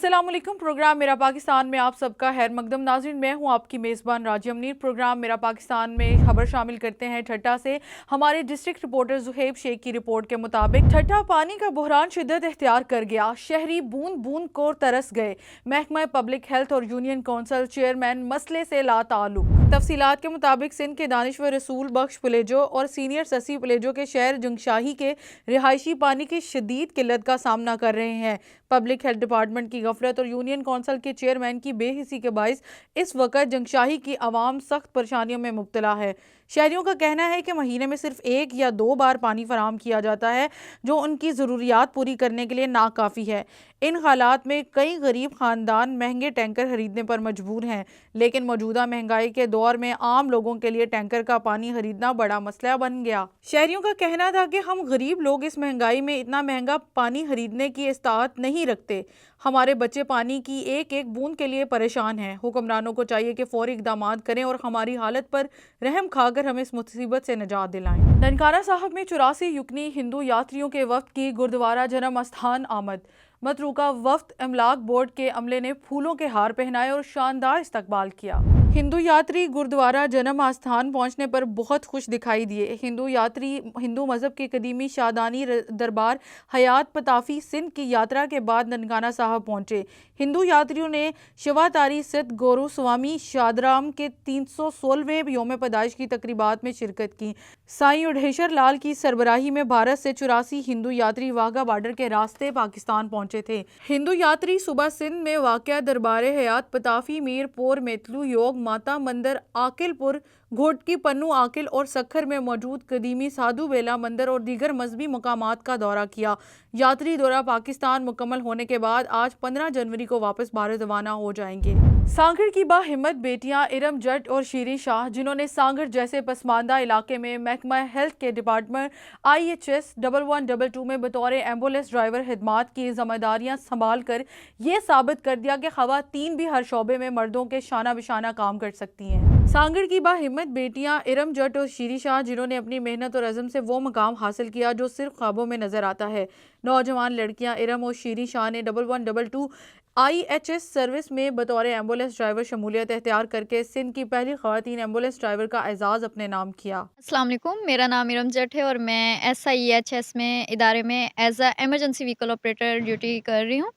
अस्सलाम वालेकुम। प्रोग्राम मेरा पाकिस्तान में आप सबका खैर मकदम। नाज़रीन, मैं हूं आपकी मेज़बान राजी अमनीर। प्रोग्राम मेरा पाकिस्तान में खबर शामिल करते हैं ठट्टा से। हमारे डिस्ट्रिक्ट रिपोर्टर ज़ुहैब शेख की रिपोर्ट के मुताबिक ठट्टा पानी का बहरान शिद्दत इख्तियार कर गया। शहरी बूंद बूंद को तरस गए। महकमा पब्लिक हेल्थ और यूनियन कौंसिल चेयरमैन मसले से लाताल्लुक। तफसीलात के मुताबिक सिंध के दानिश्वर रसूल बख्श पुलेजो और सीनियर ससी पुलेजो के शहर जंगशाही के रिहायशी पानी की शदीद किल्लत का सामना कर रहे हैं। पब्लिक हेल्थ डिपार्टमेंट की गफलत और यूनियन कौंसिल के चेयरमैन की बेहिसी के बाइस इस वक्त जंगशाही की आवाम सख्त परेशानियों में मुब्तला है। शहरियों का कहना है कि महीने में सिर्फ 1 या 2 बार पानी फराहम किया जाता है, जो उनकी ज़रूरियात पूरी करने के लिए नाकाफ़ी है। इन हालात में कई गरीब ख़ानदान महंगे टैंकर खरीदने पर मजबूर हैं, लेकिन मौजूदा महंगाई के दौर में आम लोगों के लिए टैंकर का पानी खरीदना बड़ा मसला बन गया। शहरियों का कहना था कि हम गरीब लोग इस महंगाई में इतना महंगा पानी खरीदने की इस्तात नहीं रखते। हमारे बच्चे पानी की एक एक बूंद के लिए परेशान हैं। हुक्मरानों को चाहिए कि फौरी इक़दामात करें और हमारी हालत पर रहम खाकर हमें इस मुसीबत से निजात दिलाएं। ननकाना साहब में 84 युकनी हिंदू यात्रियों के वफ्द की गुरुद्वारा जन्म स्थान आमद। मतरूका वफ्द अमलाक बोर्ड के अमले ने फूलों के हार पहनाए और शानदार इस्तकबाल किया। हिंदू यात्री गुरुद्वारा जन्म आस्थान पहुंचने पर बहुत खुश दिखाई दिए। हिंदू यात्री हिंदू मजहब के कदीमी शादानी दरबार हयात पताफी सिंध की यात्रा के बाद ननकाना साहब पहुंचे। हिंदू यात्रियों ने शिवातारी सिद्ध गोरु स्वामी शादराम के 316वें योम पैदाइश की तकरीबात में शिरकत की। साईं उढ़ेश्वर लाल की सरबराही में भारत से 84 हिंदू यात्री वाघा बॉर्डर के रास्ते पाकिस्तान पहुंचे थे। हिंदू यात्री सुबह सिंध में वाक़या दरबार हयात पताफी मीरपुर मेतलू योग माता मंदिर आकिलपुर घोटकी पन्नू आकिल और सखर में मौजूद कदीमी साधु बेला मंदिर और दीगर मजहबी मकामात का दौरा किया। यात्री दौरा पाकिस्तान मुकम्मल होने के बाद आज 15 जनवरी को वापस भारत रवाना हो जाएंगे। सांगड़ की बाहिम्मत बेटियां इरम जट और शीरी शाह, जिन्होंने सांगड़ जैसे पसमानदा इलाके में महकमा हेल्थ के डिपार्टमेंट IHS 1122 में बतौर एम्बुलेंस ड्राइवर खिदमात की जिम्मेदारियां संभाल कर ये साबित कर दिया कि खवातीन भी हर शोबे में मर्दों के शाना बिशाना काम कर सकती हैं। सांगड़ की बाहिम्मत बेटियां इरम जट और शीरी शाह, जिन्होंने अपनी मेहनत और अज़म से वो मकाम हासिल किया जो सिर्फ ख्वाबों में नजर आता है। नौजवान लड़कियां इरम और शीरी शाह ने 1122 IHS सर्विस में बतौर एम्बुलेंस ड्राइवर शमूलियत इख्तियार करके सिंध की पहली ख़वातीन एम्बुलेंस ड्राइवर का एजाज़ अपने नाम किया। अस्सलाम वालेकुम, मेरा नाम इरम जट है और मैं SIEHS में इदारे में as a emergency vehicle operator duty कर रही हूँ।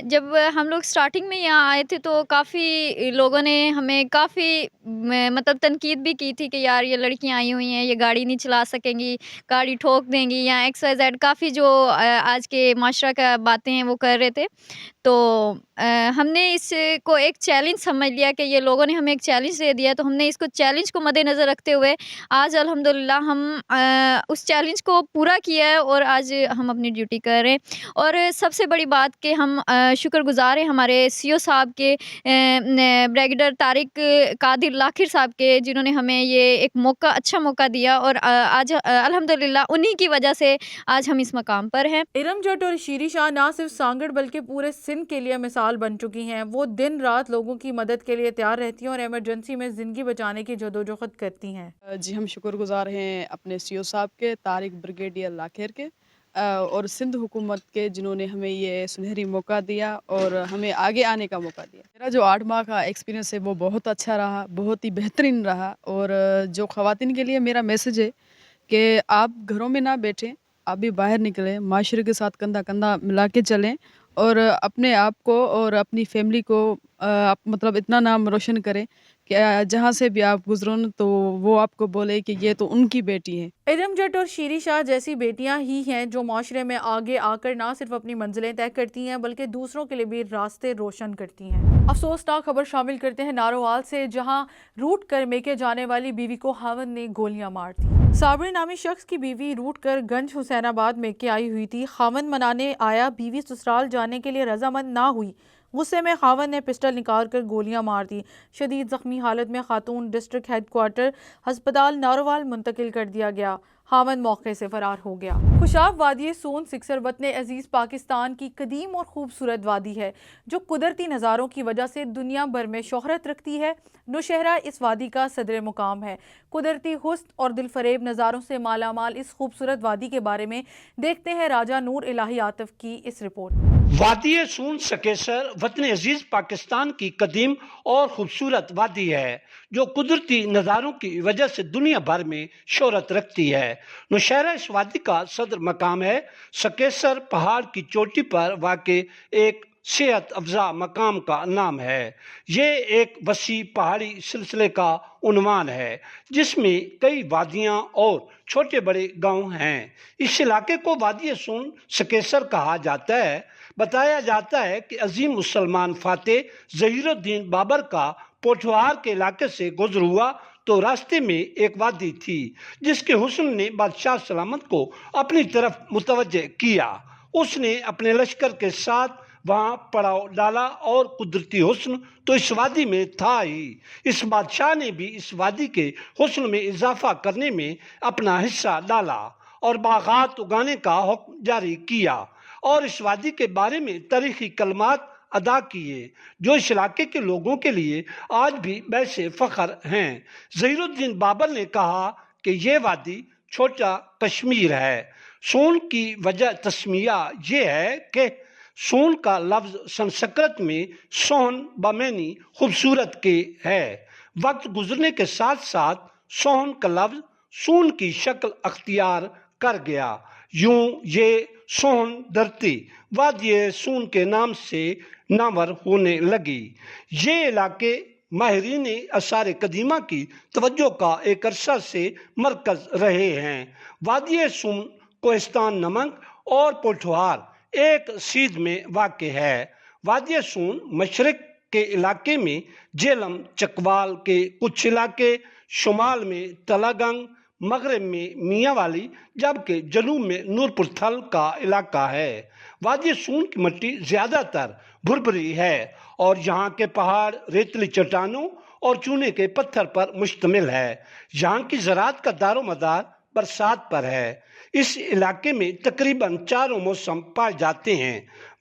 जब हम लोग स्टार्टिंग में यहाँ आए थे तो काफ़ी लोगों ने हमें काफ़ी मतलब तनकीद भी की थी कि यार ये लड़कियाँ आई हुई हैं, ये गाड़ी नहीं चला सकेंगी, गाड़ी ठोक देंगी या XYZ काफ़ी जो आज के माशरा का बातें हैं वो कर रहे थे। तो हमने इसको एक चैलेंज समझ लिया कि ये लोगों ने हमें एक चैलेंज दे दिया, तो हमने इसको चैलेंज को मद्देनज़र रखते हुए आज अल्हम्दुलिल्लाह हम उस चैलेंज को पूरा किया है और आज हम अपनी ड्यूटी कर रहे हैं। और सबसे बड़ी बात कि हम शुक्रगुज़ार हैं हमारे CO साहब के, ब्रिगेडियर तारिक कादिर लाखिर साहब के, जिन्होंने हमें ये एक मौका अच्छा मौका दिया और आज अल्हम्दुलिल्लाह उन्हीं की वजह से आज हम इस मकाम पर हैं। इरम जट और शीरी शाह ना सिर्फ सांगड़ बल्कि पूरे सिंध के लिए मिसाल बन चुकी हैं। वो दिन रात लोगों की मदद के लिए तैयार रहती हैं और इमरजेंसी में ज़िंदगी बचाने की जदोजहद करती हैं। जी, हम शुक्रगुज़ार हैं अपने CO साहब के, तारिक ब्रिगेडियर लाखेर के और सिंध हुकूमत के, जिन्होंने हमें ये सुनहरी मौका दिया और हमें आगे आने का मौका दिया। मेरा जो 8 माह का एक्सपीरियंस है वो बहुत अच्छा रहा, बहुत ही बेहतरीन रहा। और जो ख़वातीन के लिए मेरा मैसेज है कि आप घरों में ना बैठें, आप भी बाहर निकलें, माशरे के साथ कंधा कंधा मिला के चलें और अपने आप को और अपनी फैमिली को आप मतलब इतना नाम रोशन करें कि जहाँ से भी आप गुजरो तो वो आपको बोले कि ये तो उनकी बेटी है। इरम जट और शीरी शाह जैसी बेटियां ही हैं जो माशरे में आगे आकर ना सिर्फ अपनी मंजिलें तय करती हैं बल्कि दूसरों के लिए भी रास्ते रोशन करती हैं। अफसोसनाक खबर शामिल करते हैं नारोवाल से, जहां रूट कर मेके जाने वाली बीवी को हावन ने गोलियां मार दी। साबरी नामी शख्स की बीवी रूट कर गंज हुसैनाबाद मेके आई हुई थी। खावन मनाने आया, बीवी ससुराल जाने के लिए रजामंद ना हुई। गुस्से में खावन ने पिस्टल निकाल कर गोलियां मार दी। शदीद जख्मी हालत में खातून डिस्ट्रिक्ट हेडक्वार्टर अस्पताल नारोवाल मुंतकिल कर दिया गया। खावन मौके से फरार हो गया। खुशाब वादी सोन सिक्सर वतन अजीज पाकिस्तान की कदीम और खूबसूरत वादी है जो कुदरती नज़ारों की वजह से दुनिया भर में शोहरत रखती है। नौशहरा इस वादी का सदर मुकाम है। कुदरती हुस्न और दिलफरेब नज़ारों से मालामाल इस खूबसूरत वादी के बारे में देखते हैं राजा नूर इलाही आतिफ की इस रिपोर्ट। وادی سون سکیسر وطن عزیز پاکستان کی قدیم اور خوبصورت وادی ہے جو قدرتی نظاروں کی وجہ سے دنیا بھر میں شہرت رکھتی ہے۔ نوشہرہ اس وادی کا صدر مقام ہے۔ سکیسر پہاڑ کی چوٹی پر واقع ایک صحت افزا مقام کا نام ہے۔ یہ ایک وسیع پہاڑی سلسلے کا عنوان ہے جس میں کئی وادیاں اور چھوٹے بڑے گاؤں ہیں۔ اس علاقے کو وادی سون سکیسر کہا جاتا ہے۔ بتایا جاتا ہے کہ عظیم مسلمان فاتح ظہیر الدین بابر کا پوٹھوہار کے علاقے سے گزر ہوا تو راستے میں ایک وادی تھی جس کے حسن نے بادشاہ سلامت کو اپنی طرف متوجہ کیا۔ اس نے اپنے لشکر کے ساتھ وہاں پڑاؤ ڈالا اور قدرتی حسن تو اس وادی میں تھا ہی، اس بادشاہ نے بھی اس وادی کے حسن میں اضافہ کرنے میں اپنا حصہ ڈالا اور باغات اگانے کا حکم جاری کیا اور اس وادی کے بارے میں تاریخی کلمات ادا کیے جو اس علاقے کے لوگوں کے لیے آج بھی باعث فخر ہیں۔ ظہیر الدین بابر نے کہا کہ یہ وادی چھوٹا کشمیر ہے۔ سون کی وجہ تسمیہ یہ ہے کہ سون کا لفظ سنسکرت میں سون بمعنی خوبصورت کے ہے۔ وقت گزرنے کے ساتھ ساتھ سون کا لفظ سون کی شکل اختیار کر گیا، یوں یہ سون دھرتی وادی سون کے نام سے نامور ہونے لگی۔ یہ علاقے ماہرین آثار قدیمہ کی توجہ کا ایک عرصہ سے مرکز رہے ہیں۔ وادی سون کوہستان نمک اور پوٹھوہار ایک سیدھ میں واقع ہے۔ وادی سون مشرق کے علاقے میں جیلم چکوال کے کچھ علاقے، شمال میں تلہ گنگ، مغرب میں میاں والی جبکہ جنوب میں نورپور تھل کا علاقہ ہے۔ وادی سون کی مٹی زیادہ تر بھربھری ہے اور یہاں کے پہاڑ ریتلی چٹانوں اور چونے کے پتھر پر مشتمل ہے۔ یہاں کی زراعت کا دار و مدار برسات پر ہے۔ اس علاقے میں تقریباً 4 موسم پائے جاتے ہیں۔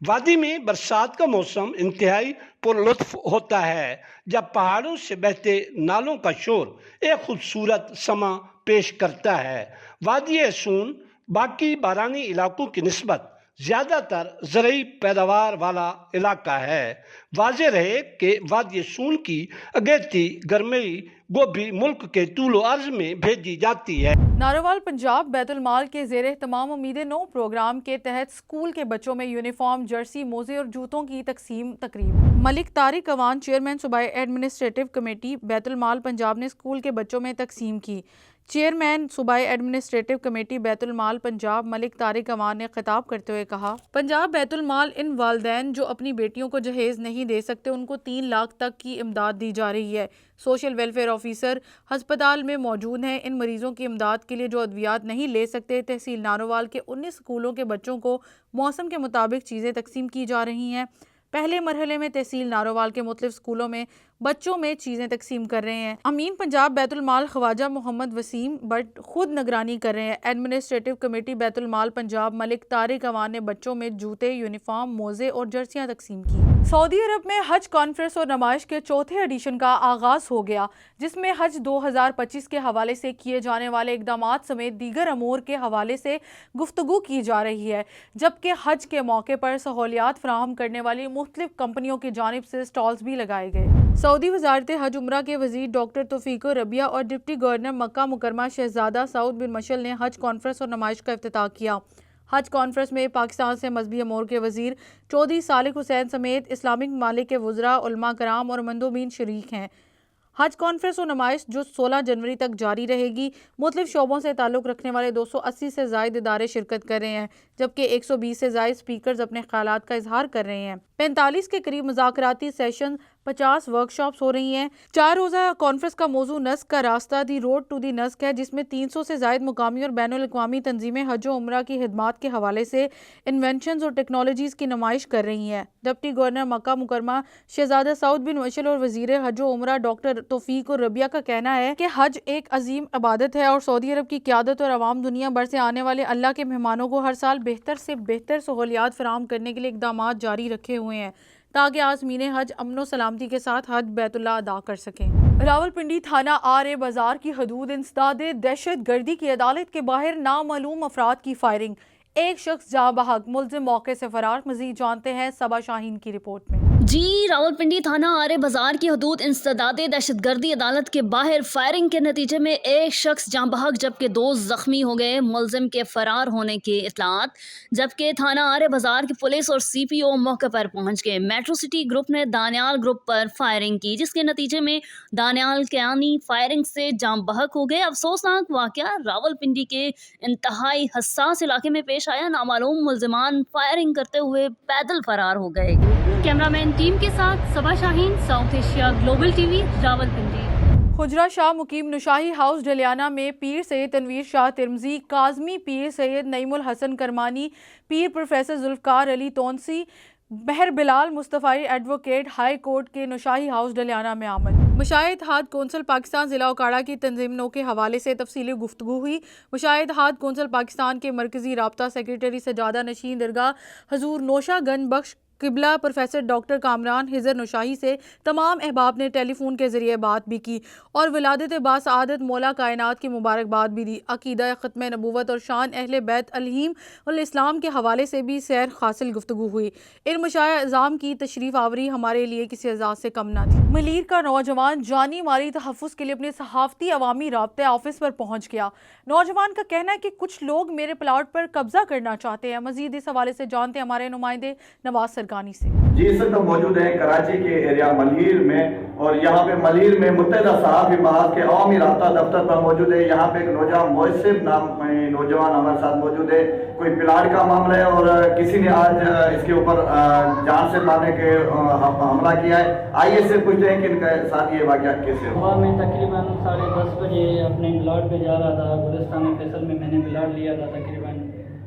وادی میں برسات کا موسم انتہائی پر لطف ہوتا ہے جب پہاڑوں سے بہتے نالوں کا شور ایک خوبصورت سما پیش کرتا ہے۔ وادی سون باقی بارانی علاقوں کی نسبت زیادہ تر زرعی پیداوار والا علاقہ ہے۔ واضح رہے کہ وادی سون کی اگیتی گرمئی گوبھی ملک کے طول و عرض میں بھیجی جاتی ہے۔ ناروال پنجاب بیت المال کے زیر اہتمام امید نو پروگرام کے تحت اسکول کے بچوں میں یونیفارم، جرسی، موزے اور جوتوں کی تقسیم تقریب۔ ملک طارق عوان چیئرمین صوبائی ایڈمنسٹریٹو کمیٹی بیت المال پنجاب نے اسکول کے بچوں میں تقسیم کی۔ چیئرمین صوبائی ایڈمنسٹریٹو کمیٹی بیت المال پنجاب ملک طارق عوان نے خطاب کرتے ہوئے کہا، پنجاب بیت المال ان والدین جو اپنی بیٹیوں کو جہیز نہیں دے سکتے ان کو 3 لاکھ تک کی امداد دی جا رہی ہے۔ سوشل ویلفیئر آفیسر ہسپتال میں موجود ہیں۔ ان مریضوں کی امداد کے لیے جو ادویات نہیں لے سکتے، تحصیل ناروال کے 19 اسکولوں کے بچوں کو موسم کے مطابق چیزیں تقسیم کی جا رہی ہیں۔ پہلے مرحلے میں تحصیل ناروال کے مختلف اسکولوں میں بچوں میں چیزیں تقسیم کر رہے ہیں۔ امین پنجاب بیت المال خواجہ محمد وسیم بٹ خود نگرانی کر رہے ہیں۔ ایڈمنسٹریٹو کمیٹی بیت المال پنجاب ملک طارق عوان نے بچوں میں جوتے، یونیفارم، موزے اور جرسیاں تقسیم کی۔ سعودی عرب میں حج کانفرنس اور نمائش کے 4تھے ایڈیشن کا آغاز ہو گیا جس میں حج 2025 کے حوالے سے کیے جانے والے اقدامات سمیت دیگر امور کے حوالے سے گفتگو کی جا رہی ہے، جبکہ حج کے موقع پر سہولیات فراہم کرنے والی مختلف کمپنیوں کی جانب سے سٹالز بھی لگائے گئے۔ سعودی وزارت حج عمرہ کے وزیر ڈاکٹر توفیق ربیہ اور ڈپٹی گورنر مکہ مکرمہ شہزادہ سعود بن مشل نے حج کانفرنس اور نمائش کا افتتاح کیا۔ حج کانفرنس میں پاکستان سے مذہبی امور کے وزیر چودھری صالح حسین سمیت اسلامک ممالک کے وزراء، علماء کرام اور مندوبین شریک ہیں۔ حج کانفرنس اور نمائش جو 16 جنوری تک جاری رہے گی، مختلف شعبوں سے تعلق رکھنے والے 280 سے زائد ادارے شرکت کر رہے ہیں، جبکہ 120 سے زائد سپیکرز اپنے خیالات کا اظہار کر رہے ہیں۔ 45 کے قریب مذاکراتی سیشن، 50 ورکشاپس ہو رہی ہیں۔ 4 روزہ کانفرنس کا موضوع نسک کا راستہ، دی روڈ ٹو دی نسک ہے، جس میں 300 سے زائد مقامی اور بین الاقوامی تنظیمیں حج و عمرہ کی خدمات کے حوالے سے انوینشنز اور ٹیکنالوجیز کی نمائش کر رہی ہیں۔ ڈپٹی گورنر مکہ مکرمہ شہزادہ سعود بن مشل اور وزیر حج و عمرہ ڈاکٹر توفیق ربیہ کا کہنا ہے کہ حج ایک عظیم عبادت ہے اور سعودی عرب کی قیادت اور عوام دنیا بھر سے آنے والے اللہ کے مہمانوں کو ہر سال بہتر سے بہتر سہولیات فراہم کرنے کے لیے اقدامات جاری رکھے ہوئے ہیں تاکہ عازمین حج امن و سلامتی کے ساتھ حج بیت اللہ ادا کر سکیں۔ راولپنڈی تھانہ آر بازار کی حدود انسداد دہشت گردی کی عدالت کے باہر نامعلوم افراد کی فائرنگ، एक शख्स जहाँ बहक, मुलजिम मौके से फरार। मजीद जानते हैं सबा शाहीन की रिपोर्ट में। जी, रावलपिंडी थाना आरे बाजार की हदूद इंसदादे दहशतगर्दी अदालत के बाहर फायरिंग के नतीजे में एक शख्स जाँ बहक जबकि 2 जख्मी हो गए। मुलजिम के फरार होने की इतलात, जबकि थाना आरे बाजार की पुलिस और CPO मौके पर पहुंच गए। मेट्रो सिटी ग्रुप ने दानियाल ग्रुप पर फायरिंग की, जिसके नतीजे में दानियाल कियानी फायरिंग से जाँ बहक हो गए। अफसोसनाक वाकया रावलपिंडी के इंतहाई हसास इलाके में पेश आया। नामालूम मुलजिमान फायरिंग करते हुए पैदल फरार हो गए। कैमरामैन टीम के साथ Saba Shaheen, South Asia Global TV, Rawalpindi. Hujra Shah Muqeem Naushahi house Daliana में पीर सैयद तनवीर शाह तिरमजी, काजमी पीर सैयद नईमुल हसन करमानी, पीर प्रोफेसर जुल्फकार अली तौनसी, बहर Bilal Mustafai advocate high court के नुशाही हाउस डलियाना में आमद। मुशाहिद-हाद कौंसल पाकिस्तान ज़िला उकाड़ा की तंजीमों के हवाले से तफसीली गुफ्तगू हुई। मुशाहिद-हाद कौंसल पाकिस्तान के मरकज़ी राब्ता सेक्रेटरी सजादा नशीन दरगाह हजूर नौशा गन बख्श किबला प्रोफेसर डॉक्टर कामरान हिजर नुशाही से तमाम अहबाब ने टेलीफोन के ज़रिए बात भी की और विलादत बासआदत मौला कायनात की मुबारकबाद भी दी। अकीदा ख़त्म नबूवत और शान अहले बैत अलहीम और इस्लाम के हवाले से भी सैर हासिल गुफ्तगू हुई। इन मुशाया अज़ाम की तशरीफ़ आवरी हमारे लिए किसी एजाज़ से कम न थी। मलीर का नौजवान जानी माली तहफ़्फ़ुज़ के लिए अपने सहाफ़ती अवामी राब्ते ऑफिस पर पहुँच गया। नौजवान का कहना है कि कुछ लोग मेरे प्लाट पर कब्जा करना चाहते हैं। मज़ीद इस हवाले से जानते हैं हमारे नुमाइंदे नवाज सरगानी से। जी, इस वक्त मौजूद हैं कराची के एरिया मलहीर में, और यहाँ पे मलहीर में मुत्तहिदा सहाफ़ी महाज के अवामी राब्ता दफ्तर पर मौजूद है। यहाँ पे एक नौजवान मोहसिब नाम नौजवान हमारे साथ मौजूद है। कोई प्लाट का मामला है और किसी ने आज इसके ऊपर जान से मारने के हमला किया है। आइए से पूछते हैं कि इनके साथ ये वाक़या कैसे हुआ। सुबह में तकरीबन 10:30 बजे अपने प्लाट पे जा रहा था। गुलिस्तान फैसल में मैंने प्लाट लिया था तकरीबन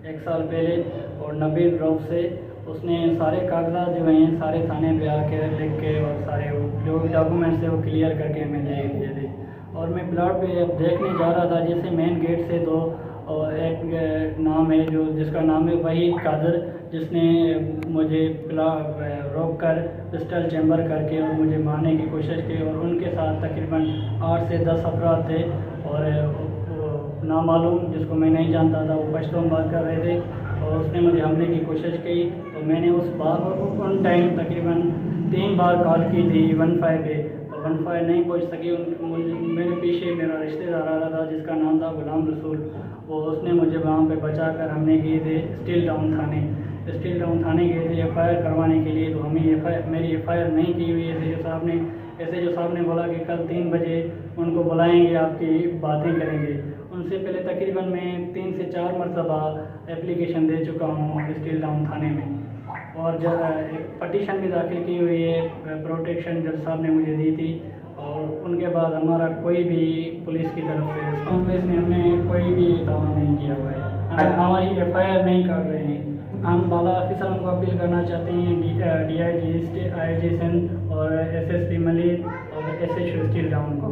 1 साल पहले, और नबील रऊफ से उसने सारे कागजात जो हैं सारे थाने पे आके लिख के और सारे जो डॉक्यूमेंट्स थे वो क्लियर करके हमें दे दिए थे। और मैं प्लाट पे अब देखने जा रहा था, जैसे मेन गेट से तो एक नाम है जो जिसका नाम है वहीद कादर, जिसने मुझे रोक कर पिस्टल चैम्बर करके और मुझे मारने की कोशिश की। और उनके साथ तकरीबन 8 से 10 अफराद थे, और नामालूम जिसको मैं नहीं जानता था वो पश्तो में बात कर रहे थे, और उसने मुझे हमले की कोशिश की। तो मैंने उन टाइम तकरीबन 3 बार कॉल की थी 15 पे, तो 15 नहीं पहुंच सकी। मेरे पीछे मेरा रिश्तेदार आ रहा था जिसका नाम था गुलाम रसूल, वो उसने मुझे वहाँ पे बचा कर हमने किए थे स्टील टाउन थाने गए थे FIR करवाने के लिए। तो हमें मेरी FIR नहीं की हुई है। एसएचओ साहब ने बोला कि कल 3 बजे उनको बुलाएंगे, आपकी बातें करेंगे। उनसे पहले तकरीबन मैं 3 से 4 मरतबा एप्लीकेशन दे चुका हूँ स्टील टाउन थाने में, और एक पटिशन भी दाखिल की हुई है प्रोटेक्शन जज साहब ने मुझे दी थी। और उनके बाद हमारा कोई भी पुलिस की तरफ से कांग्रेस ने हमें कोई भी दावा नहीं किया हुआ है, हमारी FIR नहीं कर रहे हैं। हम बाला ऑफिसर को अपील करना चाहते हैं DIG IIG सिंध और SSP मलिक और SHO स्टील टाउन को,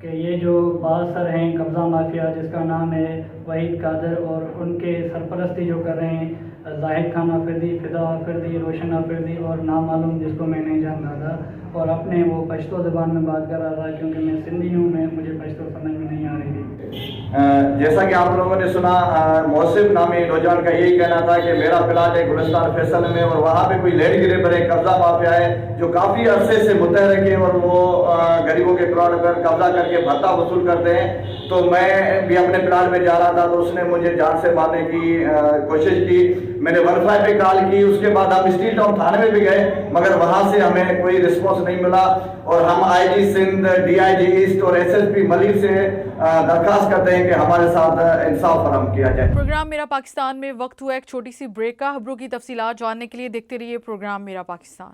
कि ये जो बासर हैं कब्ज़ा माफिया जिसका नाम है वहीद कादर, और उनके सरपरस्ती जो कर रहे हैं जाहिद खान आफिदी, फिदा आफिदी, रोशन आफिदी और नामालूम जिसको मैं नहीं जानता था, और अपने वो पश्तो ज़बान में बात कर रहा था, क्योंकि मैं सिंधी हूँ, मुझे पश्तो समझ में नहीं आ रही थी। जैसा कि आप लोगों ने सुना, मोहसिब नामी नौजवान का यही कहना था कि मेरा प्लाट है गुलिस्तान फैसल में, और वहाँ पे कोई लेडी गिरेबर है, कब्जा माफिया है जो काफ़ी अरसे से मुतहरक है, और वो गरीबों के प्लाट पर कब्जा करके भत्ता वसूल करते हैं। तो मैं भी अपने प्लाट में जा रहा था, तो उसने मुझे जान से मारने की कोशिश की। मैंने 15 पे कॉल की, उसके बाद हम स्टील टाउन थाने में भी गए, मगर वहाँ से हमें कोई रिस्पॉन्स नहीं मिला। और हम IG सिंध, DIG ईस्ट और SSP मलिक से दरख्वास्त करते हैं कि हमारे साथ इंसाफ फराहम किया जाए। प्रोग्राम मेरा पाकिस्तान में वक्त हुआ एक छोटी सी ब्रेक का। खबरों की तफसीलात जानने के लिए देखते रहिए प्रोग्राम मेरा पाकिस्तान।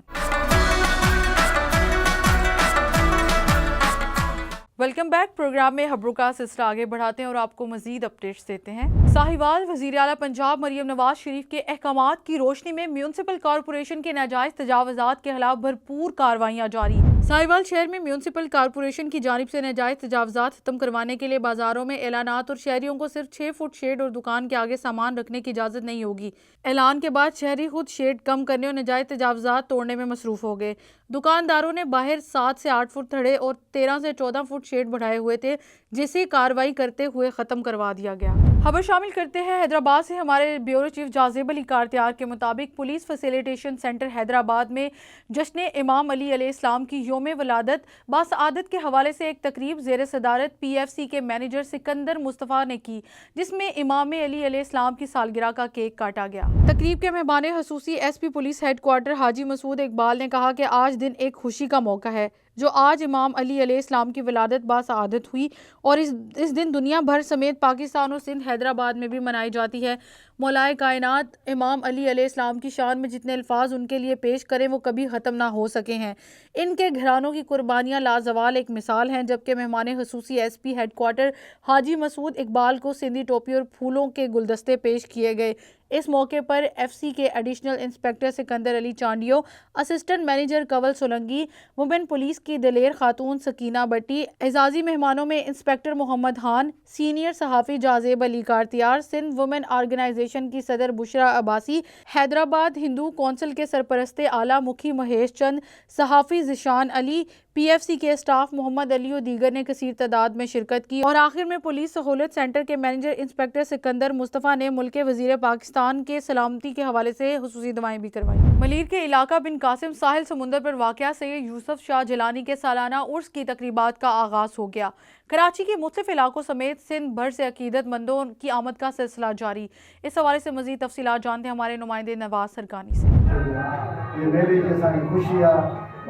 Welcome back. प्रोग्राम में खबरों का सिलसिला आगे बढ़ाते हैं और आपको मजीद अपडेट्स देते हैं। साहिवाल वज़ीर आला पंजाब मरियम नवाज शरीफ के अहकामात की रोशनी में म्यूनसिपल कॉरपोरेशन के नाजायज़ तजावुज़ात के खिलाफ भरपूर कार्रवाइयाँ जारी। साहिवाल शहर में म्यूनसिपल कॉरपोरेशन की जानिब से नाजायज़ तजावुज़ात खत्म करवाने के लिए बाजारों में ऐलानात और शहरियों को सिर्फ 6 फुट शेड और दुकान के आगे सामान रखने की इजाज़त नहीं होगी। ऐलान के बाद शहरी खुद शेड कम करने और नाजायज़ तजावुज़ात तोड़ने में मसरूफ़ हो गए। दुकानदारों ने बाहर 7 से 8 फुट थड़े और 13 से 14 फुट शेड बढ़ाए हुए थे, जिसे कार्रवाई करते हुए ख़त्म करवा दिया गया। खबर शामिल करते हैं हैदराबाद से। हमारे ब्यूरो चीफ जाज़ेब अली कारतियार के मुताबिक पुलिस फैसिलिटेशन सेंटर हैदराबाद में जश्न इमाम अली अलैहिस्सलाम की योम वलादत बासआदत के हवाले से एक तकरीब ज़ेर सदारत PFC के मैनेजर सिकंदर मुस्तफ़ा ने की, जिसमें इमाम अली अलैहिस्सलाम की सालगिरह का केक काटा गया। तकरीब के मेहमान खसूसी SP पुलिस हेडक्वार्टर हाजी मसूद इकबाल ने कहा कि आज दिन एक खुशी का मौका है, जो आज इमाम अली अलैहिस्सलाम की विलादत बासआदत हुई और इस दिन दुनिया भर समेत पाकिस्तान और सिंध हैदराबाद में भी मनाई जाती है। मौलाए कायनात इमाम अली अलैहिस्सलाम की शान में जितने अल्फाज उनके लिए पेश करें वो कभी ख़त्म ना हो सके हैं। इनके घरानों की कुर्बानियाँ लाजवाल एक मिसाल हैं। जबकि मेहमान खसूसी SP हेडक्वार्टर हाजी मसूद इकबाल को सिंधी टोपी और फूलों के गुलदस्ते पेश किए गए। इस मौके पर FC के additional inspector Sikandar Ali Chandio, assistant manager Kanwal Solanki, women police की दिलेर खातून सकीना भट्टी, एजाजी मेहमानों में इंस्पेक्टर मोहम्मद खान, सीनियर सहाफ़ी जाज़ेब अली कारतियार, सिंध वुमेन ऑर्गेनाइजेशन की सदर बुशरा अब्बासी, हैदराबाद हिंदू कौंसिल के सरपरस्ते आला मुखी महेश चंद, सहाफ़ी ज़िशान अली, PFC के स्टाफ मोहम्मद अली और दीगर ने कसीर तादाद में शिरकत की। और आखिर में पुलिस सहूलत सेंटर के मैनेजर इंस्पेक्टर सिकंदर मुस्तफ़ा ने मुल्क के वज़ीर पाकिस्तान के सलामती के हवाले से खुसूसी दुआएं भी करवाई। मलीर के इलाका बिन कासिम साहिल समुंदर पर वाक़या सैयद यूसुफ शाह जिलानी के सालाना उर्स की तकरीबात का आगाज़ हो गया। कराची के मुख्तलिफ इलाकों समेत सिंध भर से अकीदतमंदों की आमद का सिलसिला जारी। इस हवाले से मज़ीद तफसीलात जानते हैं हमारे नुमाइंदे नवाज सरकानी से। ये मेले के साथ खुशियाँ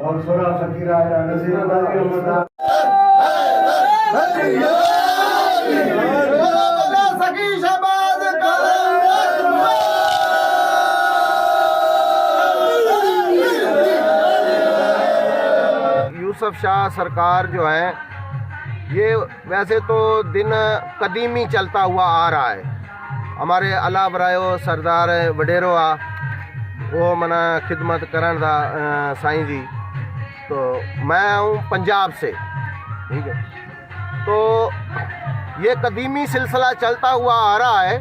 और सोरा फकीरा नज़ीर यूसुफ शाह सरकार जो है, ये वैसे तो दिन कदीमी चलता हुआ आ रहा है। हमारे अला बरायो सरदार वडेरो आ वो मना खिदमत करन दा साईं जी। तो मैं हूँ पंजाब से, ठीक है। तो ये कदीमी सिलसिला चलता हुआ आ रहा है।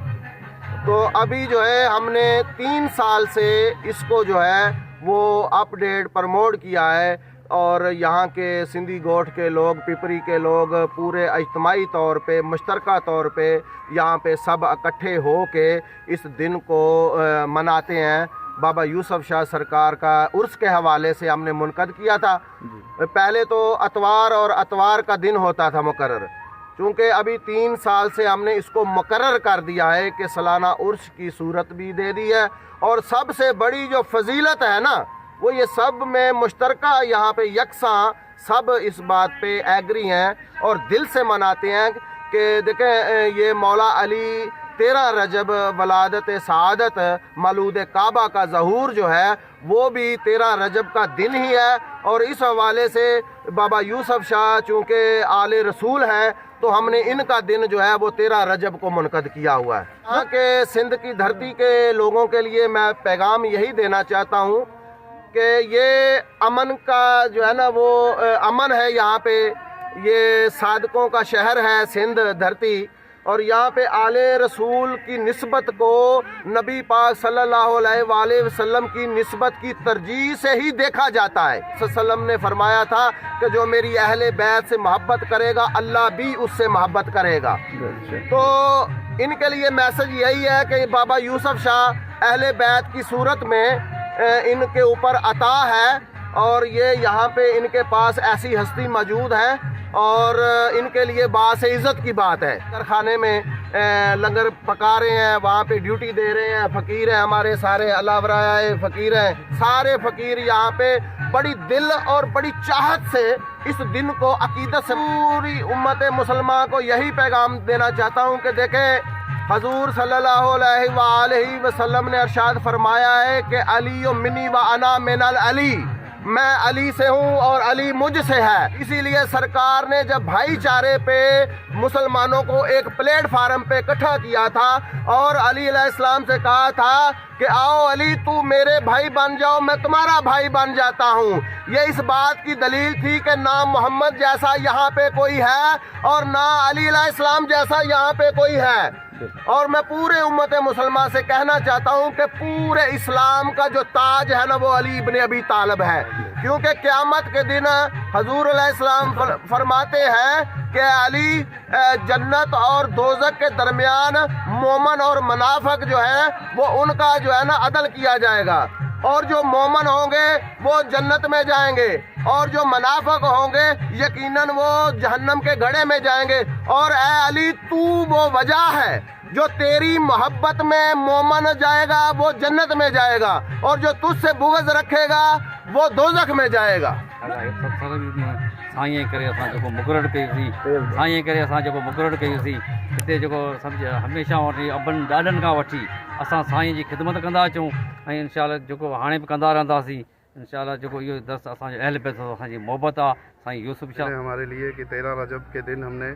तो अभी जो है हमने 3 साल से इसको जो है वो अपडेट प्रमोट किया है और यहाँ के सिंधी गोठ के लोग, पिपरी के लोग पूरे इज्तिमाई तौर पे, मुश्तरका तौर पे यहाँ पे सब इकट्ठे हो के इस दिन को मनाते हैं। बाबा यूसुफ शाह सरकार का उर्स के हवाले से हमने मुनक़द किया था। पहले तो अतवार और अतवार का दिन होता था मुकर्रर, चूँकि अभी 3 साल से हमने इसको मुकर्रर कर दिया है कि सालाना उर्स की सूरत भी दे दी है। और सबसे बड़ी जो फजीलत है ना, वो ये सब में मुश्तरका यहाँ पे यकसां सब इस बात पे एग्री हैं और दिल से मनाते हैं कि देखें ये मौला अली 13 रजब वलादत सआदत मलूद काबा का ज़हूर जो है वो भी 13 रजब का दिन ही है। और इस हवाले से बाबा यूसुफ शाह चूँकि आले रसूल हैं तो हमने इनका दिन जो है वो 13 रजब को मुनक़द किया हुआ है। यहाँ के सिंध की धरती के लोगों के लिए मैं पैगाम यही देना चाहता हूँ कि ये अमन का जो है ना वो अमन है। यहाँ पे ये सादकों का शहर है सिंध धरती, और यहाँ पे आले रसूल की निस्बत को नबी पाक सल्लल्लाहु अलैहि वसल्लम की निस्बत की तरजीह से ही देखा जाता है। सल्लम ने फरमाया था कि जो मेरी अहले बैत से मोहब्बत करेगा अल्लाह भी उससे मोहब्बत करेगा। तो इनके लिए मैसेज यही है कि बाबा यूसुफ शाह अहले बैत की सूरत में इनके ऊपर अता है और ये यहाँ पे इनके पास ऐसी हस्ती मौजूद है और इनके लिए बास इज़्ज़त की बात है। कारखाने में लंगर पका रहे हैं, वहाँ पे ड्यूटी दे रहे हैं, फ़कीर हैं हमारे सारे अलावराए फ़कीर हैं, सारे फ़कीर यहाँ पे बड़ी दिल और बड़ी चाहत से इस दिन को अकीदत से पूरी उम्मत मुसलमान को यही पैगाम देना चाहता हूँ कि देखें हजूर सल्लल्लाहु अलैहि वसल्लम ने इरशाद फरमाया है कि अली मिनी व अना मिनल अली, मैं अली से हूँ और अली मुझ से है। इसीलिए सरकार ने जब भाईचारे पे मुसलमानों को एक प्लेटफार्म पे इकट्ठा किया था और अली अलैहिस्सलाम से कहा था कि आओ अली तू मेरे भाई बन जाओ, मैं तुम्हारा भाई बन जाता हूँ। ये इस बात की दलील थी कि ना मोहम्मद जैसा यहाँ पे कोई है और ना अली अलैहिस्सलाम जैसा यहाँ पे कोई है। اور میں پورے امت مسلمان سے کہنا چاہتا ہوں کہ پورے اسلام کا جو تاج ہے نا وہ علی ابن ابی طالب ہے، کیونکہ قیامت کے دن حضور علیہ السلام فرماتے ہیں کہ علی جنت اور دوزخ کے درمیان مومن اور منافق جو ہے وہ ان کا جو ہے نا عدل کیا جائے گا، اور جو مومن ہوں گے وہ جنت میں جائیں گے اور جو منافق ہوں گے یقیناً وہ جہنم کے گڑھے میں جائیں گے۔ اور اے علی تو وہ وجہ ہے جو تیری محبت میں مومن جائے گا وہ جنت میں جائے گا، اور جو تجھ سے بغض رکھے گا وہ دوزخ میں جائے گا۔ साईं करे असां जेको मुक़ररु कईसीं, साईं करे असां जेको मुक़ररु कईसीं, हिते जेको सम्झ हमेशह वठी अबनि ॾाॾनि खां वठी असां साईं जी ख़िदमत कंदा अचूं ऐं इनशाअल्लाह जेको हाणे बि कंदा रहंदासीं। इनशाअल्लाह जेको इहो दर्स असांजो अहल बैत असांजी मोहबत आहे साईं यूसुफ शाह हमारे लिए कि 13 रजब के दिन हमने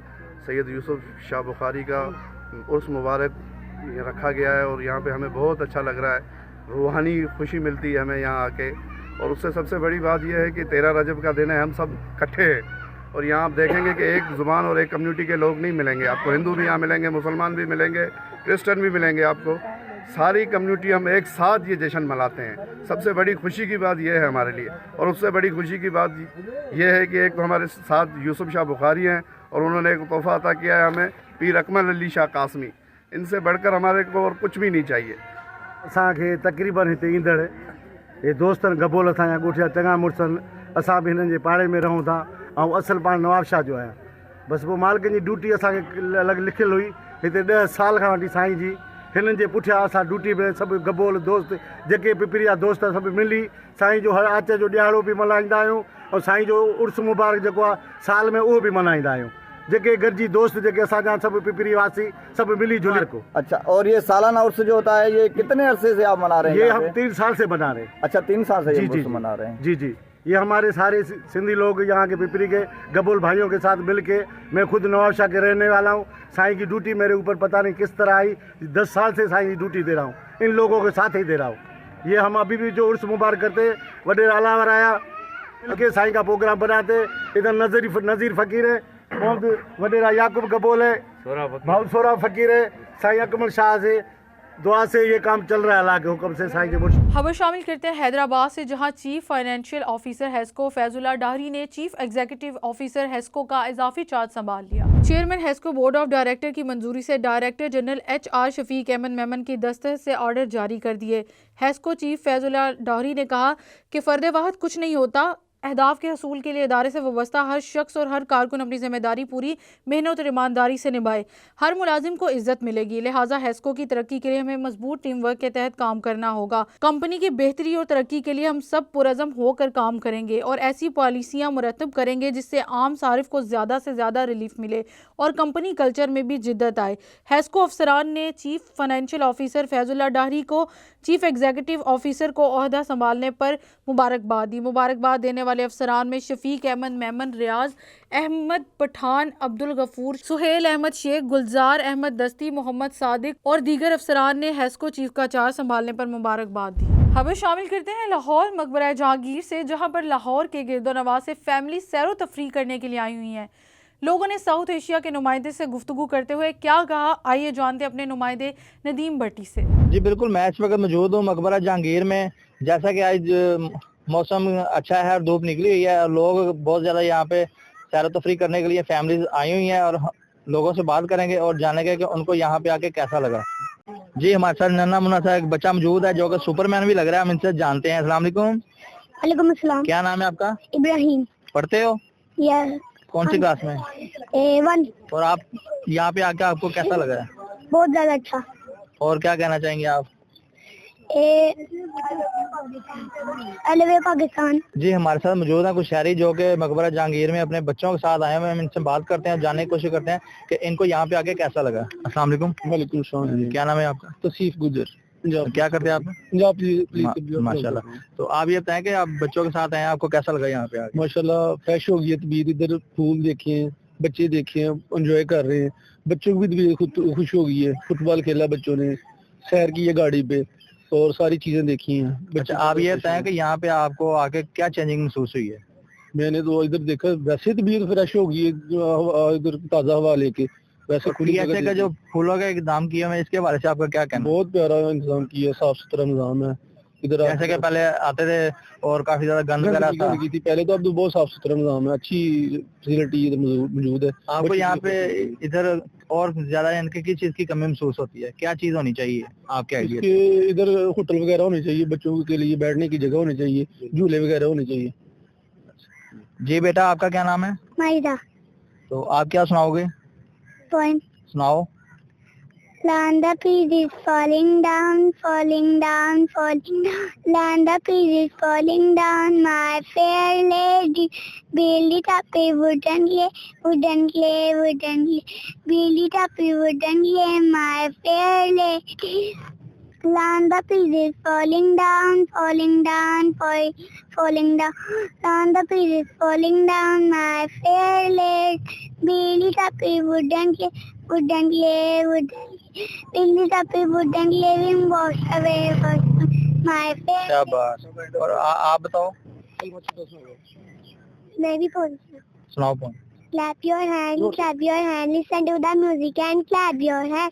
सैयद यूसुफ शाह बुखारी का उर्स मुबारक रखा गया है और यहाँ पे हमें बहुत अच्छा लग रहा है, रूहानी खुशी मिलती है हमें यहाँ आके। और उससे सबसे बड़ी बात यह है कि 13 रजब का दिन है, हम सब इकट्ठे हैं और यहाँ आप देखेंगे कि एक ज़ुबान और एक कम्युनिटी के लोग नहीं मिलेंगे आपको, हिंदू भी यहाँ मिलेंगे, मुसलमान भी मिलेंगे, क्रिश्चियन भी मिलेंगे आपको, सारी कम्युनिटी हम एक साथ ये जश्न मनाते हैं। सबसे बड़ी खुशी की बात यह है हमारे लिए। और उससे बड़ी खुशी की बात यह है कि एक तो हमारे साथ यूसुफ शाह बुखारी हैं और उन्होंने एक तोहफ़ा अता किया है हमें, पीर अकमल अली शाह कासमी। इनसे बढ़कर हमारे को और कुछ भी नहीं चाहिए। असांखे तक़रीबन हिते ईंदड़ ये दोस्तनि गबोल असांजा ॻोठिया चङा मुड़ुसनि, असां बि हिननि जे पाड़े में रहूं था ऐं असुलु पाण नवाब शाह जो आहियां। बसि पोइ मालिकनि जी ड्यूटी असांखे अलॻि लिखियलु हुई हिते 10 साल खां वठी साईं जी, हिननि जे पुठियां असां ड्यूटी में सभु गबोल दोस्त जेके पिपरिया दोस्त सभु मिली साईं जो हर आच जो ॾियारो बि मल्हाईंदा आहियूं और साईं जो उर्स मुबारक जेको आहे साल में उहो बि मल्हाईंदा आहियूं। जेके गॾिजी दोस्त जेके असांजा सभु पिपरी वासी सभु मिली जुली को। अच्छा, और ये सालाना उर्स जो होता है ये कितने अरसे से आप मना रहे हैं? ये हम 3 साल से मना रहे हैं। अच्छा, 3 साल से ये जी जी उर्स मना रहे हैं। जी जी, ये हमारे सारे सिंधी लोग यहाँ के पिपरी के गबोल भाइयों के साथ मिल के, मैं खुद नवाब शाह के रहने वाला हूँ। साईं की ड्यूटी मेरे ऊपर पता नहीं किस तरह आई, 10 साल से साईं की ड्यूटी दे रहा हूँ, इन लोगों के साथ ही दे रहा हूँ। ये हम अभी भी जो उर्स मुबारक करते वडेर अलावर आया के साईं का प्रोग्राम बनाते, इधर नज़ीर फ़कीर है, मोहम्मद वडेरा याकूब गबोल है, भाऊ सोरा फ़कीर है, साईं अकमल शाह से दुआ से ये काम चल रहा है अल्लाह के हुक्म से साईं के मुर्शिद। खबर शामिल करते हैं हैदराबाद से, जहां chief financial officer HESCO Faizullah Dahri ने चीफ एग्जीक्यूटिव ऑफिसर हेस्को का इजाफी चार्ज संभाल लिया। Chairman HESCO board of director की मंजूरी से director general HR Shafiq Ahmed Memon की दस्तखत से ऑर्डर जारी कर दिए। हेस्को चीफ फैजुल्ला डाहरी ने कहा कि फ़र्द वाहद कुछ नहीं होता, अहदाफ के हसूल के लिए इदारे से वाबस्ता हर शख्स और हर कारकुन अपनी जिम्मेदारी पूरी मेहनत और ईमानदारी से निभाए, हर मुलाजिम को इज्जत मिलेगी। लिहाजा हेस्को की तरक्की के लिए हमें मजबूत टीम वर्क के तहत काम करना होगा। कंपनी की बेहतरी और तरक्की के लिए हम सब पुरज़म होकर काम करेंगे और ऐसी पॉलिसियाँ मुरतब करेंगे जिससे आम सारिफ को ज़्यादा से ज़्यादा रिलीफ मिले और कंपनी कल्चर में भी जिद्दत आए। हेस्को अफसरान ने chief financial officer Faizullah Dahri को चीफ एग्जीक्यूटिव ऑफिसर को ओहदा संभालने पर मुबारकबाद दी। मुबारकबाद देने वाले अफसरान में शफीक अहमद मेमन, रियाज अहमद पठान, अब्दुल गफूर, सुहेल अहमद शेख, गुलजार अहमद दस्ती, मोहम्मद सादिक और दीगर अफसरान ने हेस्को चीफ का चार्ज संभालने पर मुबारकबाद दी। खबर शामिल करते हैं लाहौर मकबरा जहांगीर से, जहां पर लाहौर के गिरदोनवां से फैमिली सैरो तफरीह करने के लिए आई हुई हैं। लोगों ने साउथ एशिया के नुमाइंदे से गुफ्तगू करते हुए क्या कहा, आइए जानते अपने नुमाइंदे नदीम भट्टी से। जी बिल्कुल, मैं इस वक्त मौजूद हूँ मकबरा जहांगीर में। जैसा कि आज मौसम अच्छा है और धूप निकली हुई है और लोग बहुत ज़्यादा यहाँ पे सैर तफरीह करने के लिए फैमिलीज आई हुई हैं और लोगों से बात करेंगे और जानेंगे कि उनको यहाँ पे आके कैसा लगा। जी हमारे साथ नन्ना मुन्ना सा एक बच्चा मौजूद है जो कि सुपरमैन भी लग रहा है, हम इनसे जानते हैं। अस्सलाम वालेकुम। वालेकुम अस्सलाम। क्या नाम है आपका? इब्राहिम। पढ़ते हो? यस। कौन सी क्लास में? A1। और आप यहाँ पे आके आपको कैसा लगा है? बहुत ज्यादा अच्छा। और क्या कहना चाहेंगे आप? अलवे पाकिस्तान। जी हमारे साथ मौजूद है कुछ शहरी जो कि मकबरा जहांगीर में अपने बच्चों के साथ आए हुए हैं। हम इनसे बात करते हैं, जानने की कोशिश करते हैं कि इनको यहाँ पे आके कैसा लगा। अस्सलाम वालेकुम। वालेकुम सलाम। क्या नाम है आपका? तौसीफ गुजर। क्या करते हैं आप? माशाल्लाह। तो आप ये बताएं कि आप बच्चों के साथ आए हैं, आपको कैसा लगा यहाँ पे आके? माशाल्लाह फ्रेश हो गई तबीयत, इधर फूल देखे, बच्चे देखे, एंजॉय कर रहे हैं। बच्चों की भी तबीयत खुश हो गई है, फुटबॉल खेला बच्चों ने, सैर की है गाड़ी पे और सारी चीजें देखी हैं। अच्छा, आप ये बताएं कि यहाँ पे आपको आके क्या चेंजिंग महसूस हुई है? मैंने तो इधर देखा, वैसे तबीयत फ्रेश हो गई है इधर ताज़ा हवा लेके, वैसे खुली जगह ऐसे का दे जो दी। फूलों का इंतजाम किया है इसके बारे से आपका क्या कहना है? बहुत प्यारा इंतजाम किया, साफ सुथरा निजाम है इधर। जैसे कि पहले आते थे और काफी ज्यादा गंद वगैरह था, लगी थी पहले, तो अब तो बहुत साफ सुथरा निजाम है, अच्छी फैसिलिटी इधर मौजूद है। आपको यहाँ पे इधर और ज्यादा इनके किस चीज की कमी महसूस होती है? क्या चीज होनी चाहिए आपके आइडिया? इसके इधर होटल वगैरह होने चाहिए, बच्चों के लिए बैठने की जगह होनी चाहिए, झूले वगैरह होने चाहिए। जी बेटा, आपका क्या नाम है? माइदा तो आप क्या सुनाओगे? पॉइंट सुनाओ। Land the peas is falling down, falling down, falling down. Land the peas is falling down, my fair lady. Build it up a wooden clay, wooden clay, wooden clay. Build it up a wooden clay, my fair lady. Land the peas is falling down, falling down, falling down. Land the peas is falling down, my fair lady. Build it up a wooden clay, wooden clay, wooden clay. Build it up a wooden clay, and wash away my fair. शाबाश। और आप बताओ, मैं भी बोलती हूँ। सुनाओ point. Clap your hand, listen to the music and clap your hand.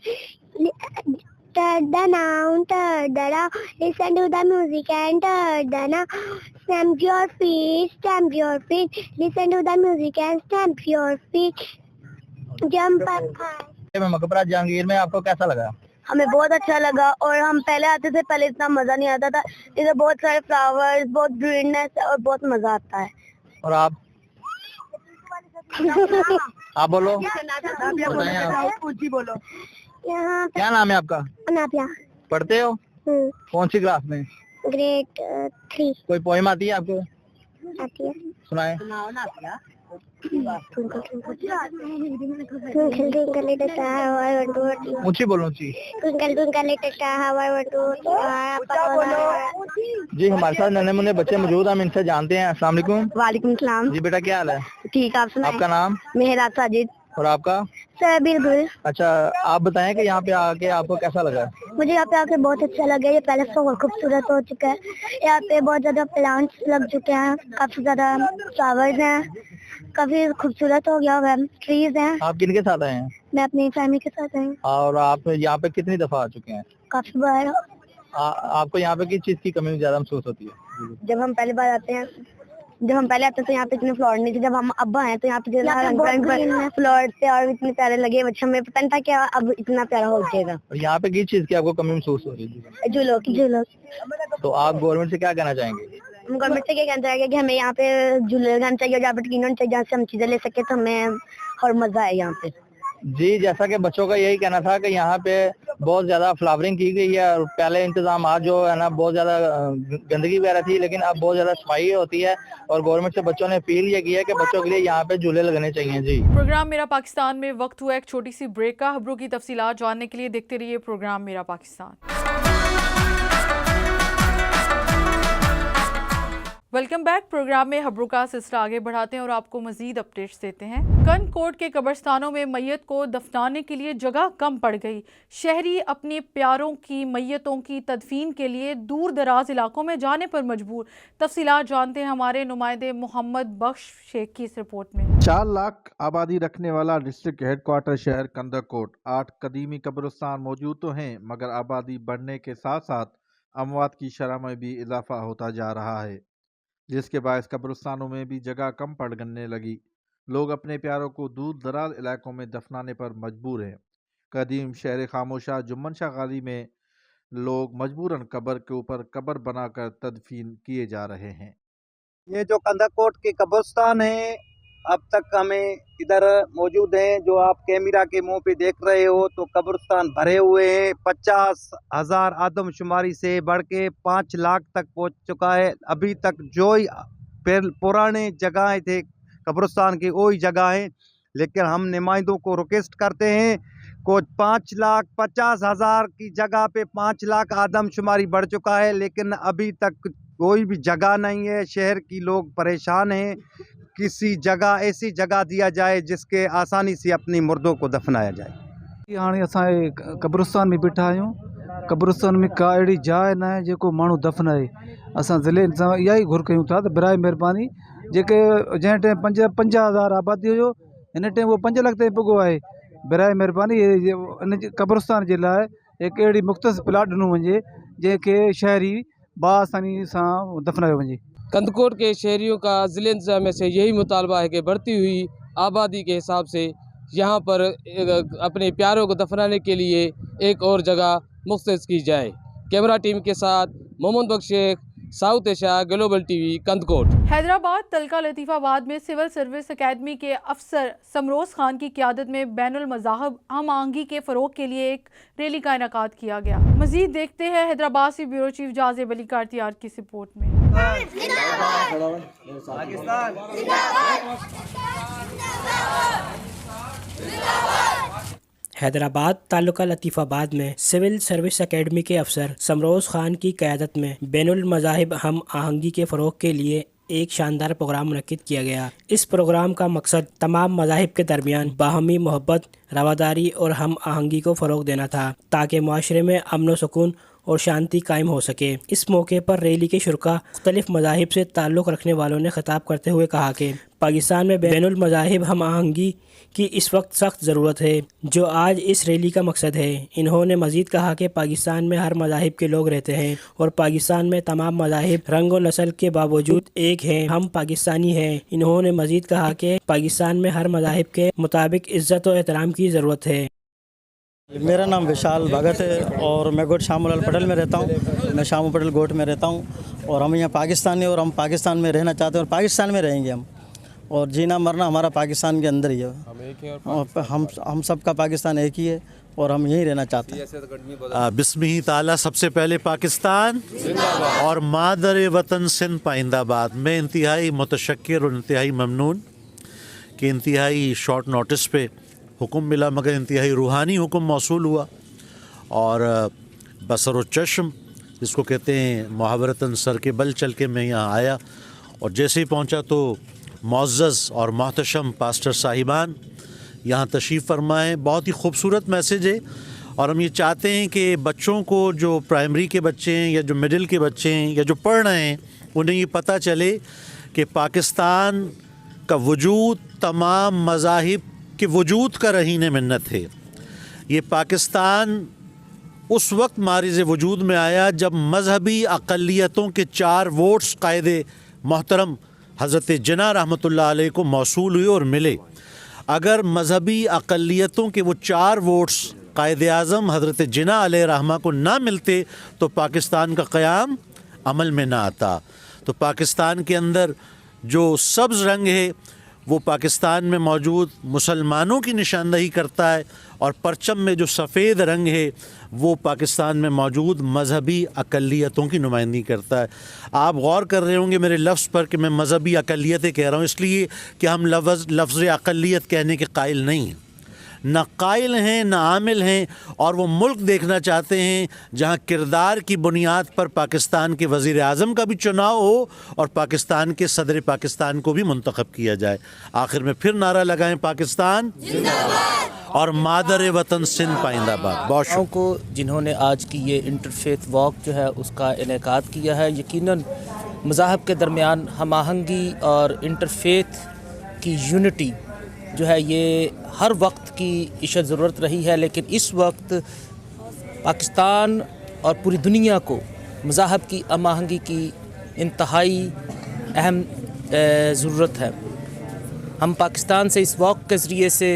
Turn the noun, turn the noun, listen to the music and turn the noun. Stamp your feet, listen to the music and stamp your feet. Jump up high. मकबरा जहांगीर में आपको कैसा लगा? हमें बहुत अच्छा लगा, और हम पहले आते थे, पहले इतना मजा नहीं आता था। इधर बहुत सारे फ्लावर्स, बहुत ग्रीननेस और बहुत मजा आता है। और आप बोलो, बताएं आप। बोलो। यहाँ क्या नाम है आपका? अनापिया। पढ़ते हो? कौन सी क्लास में? ग्रेड 3 कोई पोएम आती है आपको? आती है। सुनाए। Twinkle, twinkle, little star, how I want to watch you. ऊंची बोलो, ऊंची। Twinkle, twinkle, little star, how I want to watch you. जी, हमारे साथ नन्हे मुन्ने बच्चे मौजूद हैं, हम इनसे जानते हैं। अस्सलाम वालेकुम। वालेकुम सलाम। जी बेटा, क्या हाल है? ठीक, आप सुनाएं। आपका नाम? मेहराज साजिद। और आपका? सबीर गुल। अच्छा, आप बताएं कि यहाँ पे आके आपको कैसा लगा? मुझे यहाँ पे आके बहुत अच्छा लगा। ये पहले से बहुत खूबसूरत हो चुका है। यहाँ पे बहुत ज्यादा प्लांट्स लग चुके हैं, काफी ज्यादा फ्लावर्स हैं, काफी खूबसूरत हो गया है, ट्रीज हैं। आप किनके साथ आए हैं? मैं अपनी फैमिली के साथ आई हूँ। और आप यहाँ पे कितनी दफा आ चुके हैं? काफी बार। आपको यहाँ पे किस चीज की कमी ज्यादा महसूस होती है? जब हम पहली बार आते हैं, तो यहाँ पे इतने फ्लावर नहीं थे। जब हम अब आए तो यहाँ पे फ्लावर थे और इतने प्यारे लगे। बच्चों में पता नहीं था क्या अब इतना प्यारा हो जाएगा। और यहाँ पे किस चीज की आपको कमी महसूस हो रही है? झूलों। तो आप गवर्नमेंट से क्या कहना चाहेंगे? हम गवर्नमेंट से क्या कहना चाहेंगे कि हमें यहाँ पे झूले लगाने चाहिए, जहाँ पे टिकट होनी चाहिए, जहाँ से हम चीजें ले सके, तो हमें और मजा आए यहाँ पे। जी, जैसा कि बच्चों का यही कहना था कि यहाँ पे बहुत ज्यादा फ्लावरिंग की गई है, और पहले इंतजाम आज जो है ना, बहुत ज्यादा गंदगी वगैरह थी, लेकिन अब बहुत ज्यादा सफाई होती है। और गवर्नमेंट से बच्चों ने अपील ये की है कि बच्चों के लिए यहाँ पे झूले लगने चाहिए। जी, प्रोग्राम मेरा पाकिस्तान में वक्त हुआ एक छोटी सी ब्रेक का। खबरों की तफसीलात जानने के लिए देखते रहिए प्रोग्राम मेरा पाकिस्तान। Welcome back. प्रोग्राम में खबरों का सिलसिला आगे बढ़ाते हैं और आपको मजीद अपडेट्स देते हैं। कनकोट के कब्रिस्तानों में मैयत को दफनाने के लिए जगह कम पड़ गई। शहरी अपने प्यारों की मैयतों की तदफीन के लिए दूर दराज इलाकों में जाने पर मजबूर। तफसीलात जानते हैं हमारे नुमाइंदे मोहम्मद बख्श शेख की इस रिपोर्ट में। 4 लाख आबादी रखने वाला डिस्ट्रिक्ट हेडक्वार्टर शहर कंदरकोट 8 कदीमी कब्रिस्तान मौजूद तो हैं, मगर आबादी बढ़ने के साथ साथ अमवात की शरह में भी इजाफा होता जा रहा है, जिसके बायस कब्रिस्तानों में भी जगह कम पड़ने लगी। लोग अपने प्यारों को दूर दराज इलाकों में दफनाने पर मजबूर हैं। कदीम शहर खामोशा जुम्मन शाह गाजी में लोग मजबूरन कब्र के ऊपर कब्र बनाकर तदफीन किए जा रहे हैं। ये जो कंदरकोट के कब्रिस्तान है, अब तक हमें इधर मौजूद हैं, जो आप कैमरा के मुंह पे देख रहे हो, तो कब्रिस्तान भरे हुए हैं। 50,000 आदमशुमारी से बढ़ के 5 लाख तक पहुंच चुका है। अभी तक जो ही पुराने जगहें थे कब्रिस्तान की वही जगह है, लेकिन हम नुमाइंदों को रिक्वेस्ट करते हैं को 5,50,000 की जगह पे 5 लाख आदमशुमारी बढ़ चुका है, लेकिन अभी तक कोई भी जगह नहीं है। शहर की लोग परेशान हैं। किसी जगह ऐसी जगह दिया जाए जिसके आसानी से अपनी मुर्दों को दफनाया जाए। हाणे असां कब्रिस्तान में बीठा आहियूं। कब्रिस्तान में का अहिड़ी जाइ न आहे जेको माण्हू दफनाए। असां ज़िले सां इहा ई घुर कयूं था त बराए महिरबानी जेके जंहिं टाइम 50,000 आबादी हुयो, हिन टाइम उहो 5 लाख ताईं पुॻो आहे। बराए महिरबानी इन कब्रस्तान जे लाइ हिकु अहिड़ी मुख़्तस प्लाट ॾिनो वञे जंहिंखे शहरी बाआसानी सां दफ़नायो वञे। कंदकोट के शहरियों का ज़िले इंतज़ामिया से यही मुतालबा है कि बढ़ती हुई आबादी के हिसाब से यहाँ पर अपने प्यारों को दफनाने के लिए एक और जगह मुख्तस की जाए। कैमरा टीम के साथ Mohammad Bakhsh Sheikh, South Asia Global TV, Kandhkot. Hyderabad तलका लतीफ़ाबाद में सिविल सर्विस एकेडमी के अफसर समरोज़ खान की क़यादत में बैनुल मज़ाहब हम आहंगी के फ़रोग़ के लिए एक रैली का इनेकाद किया गया। मज़ीद देखते हैं हैदराबाद से ब्यूरो चीफ जाज़ेब अली कारतियार की रिपोर्ट में। हैदराबाद तालुका लतीफ़ाबाद में सिविल सर्विस एकेडमी के अफसर समरोज़ खान की क़यादत में बैनुल मज़ाहिब हम आहंगी के फ़रोग़ के लिए एक शानदार प्रोग्राम मुनक्किद किया गया। इस प्रोग्राम का मकसद तमाम मज़ाहिब के दरमियान बाहमी मोहब्बत, रवादारी और हम आहंगी को फ़रोग़ देना था ताकि मुआशरे में अमन व सुकून और शांति कायम हो सके। इस मौके पर रैली के शुरका मुख्तलिफ मज़ाहिब से ताल्लुक़ रखने वालों ने ख़िताब करते हुए कहा कि पाकिस्तान में बैनुल मज़ाहिब हम आहंगी की इस वक्त सख्त ज़रूरत है, जो आज इस रैली का मकसद है। इन्होंने मज़ीद कहा कि पाकिस्तान में हर मज़ाहिब के लोग रहते हैं और पाकिस्तान में तमाम मज़ाहिब रंग और नस्ल के बावजूद एक हैं, हम पाकिस्तानी हैं। इन्होंने मज़ीद कहा कि पाकिस्तान में हर मज़ाहिब के मुताबिक इज़्ज़त और एहतराम की ज़रूरत है। मेरा नाम विशाल भगत है और मैं गोट शामुलाल पटेल में रहता हूँ। मैं शामू पटेल गोट में रहता हूँ और हम यहाँ पाकिस्तानी और हम पाकिस्तान में रहना चाहते हैं और पाकिस्तान में रहेंगे हम, और जीना मरना हमारा पाकिस्तान के अंदर ही है। और हम सबका पाकिस्तान एक ही है और हम यहीं रहना चाहते हैं। बिस्मिही ताला सबसे पहले पाकिस्तान और मादर वतन सिंध पाइंदाबाद। मैं इंतहाई मुतशक्किर और इंतहाई ममनून कि इंतहाई शॉर्ट नोटिस पे हुक्म मिला, मगर इंतहाई रूहानी हुक्म मौसूल हुआ और बसर व चश्म जिसको कहते हैं मुहावरतन सर के बल चल के मैं यहाँ आया और जैसे ही पहुँचा तो मुअज़्ज़ज़ और मोहतशम पास्टर साहिबान यहाँ तशरीफ़ फरमाए। बहुत ही खूबसूरत मैसेज है और हम ये चाहते हैं कि बच्चों को जो प्राइमरी के बच्चे हैं या जो मिडिल के बच्चे हैं या जो पढ़ रहे हैं उन्हें ये पता चले कि पाकिस्तान का वजूद तमाम मज़ाहिब के वजूद का रहीन मिन्नत है। ये पाकिस्तान उस वक्त मारिज़ वजूद में आया जब मजहबी अक़लियतों के 4 वोट्स कायदे मोहतरम हज़रत जिन्ना रहमतुल्लाह अलैह को मौसूल हुए और मिले। अगर मजहबी अक़लियतों के वो 4 वोट्स कायदे आज़म हज़रत जिन्ना अलैह रहमा को ना मिलते तो पाकिस्तान का क़याम अमल में ना आता। तो पाकिस्तान के अंदर जो सब्ज़ रंग है वो पाकिस्तान में मौजूद मुसलमानों की निशानदही करता है और परचम में जो सफ़ेद रंग है वो पाकिस्तान में मौजूद मजहबी अक़लियतों की नुमाइंदगी करता है। आप गौर कर रहे होंगे मेरे लफ्ज़ पर कि मैं मजहबी अक़लियतें कह रहा हूँ, इसलिए कि हम लफ्ज़ अक़लियत कहने के कायल नहीं हैं, न कायल हैं न आमिल हैं, और वो मुल्क देखना चाहते हैं जहाँ किरदार की बुनियाद पर पाकिस्तान के वज़ीर आज़म का भी चुनाव हो और पाकिस्तान के सदर पाकिस्तान को भी मुंतखब किया जाए। आखिर में फिर नारा लगाएं पाकिस्तान और मादर वतन सिंध पाइंदाबाद। बहुत शुक्रिया को जिन्होंने आज की ये इंटरफेथ वॉक जो है उसका इनेकाद किया है। यकीनन मज़ाहब के दरमियान हम आहंगी और इंटरफेथ की यूनिटी जो है ये हर वक्त की इशद ज़रूरत रही है, लेकिन इस वक्त पाकिस्तान और पूरी दुनिया को मज़ाहब की हम आहंगी की इंतहाई अहम ज़रूरत है। हम पाकिस्तान से इस वॉक के ज़रिए से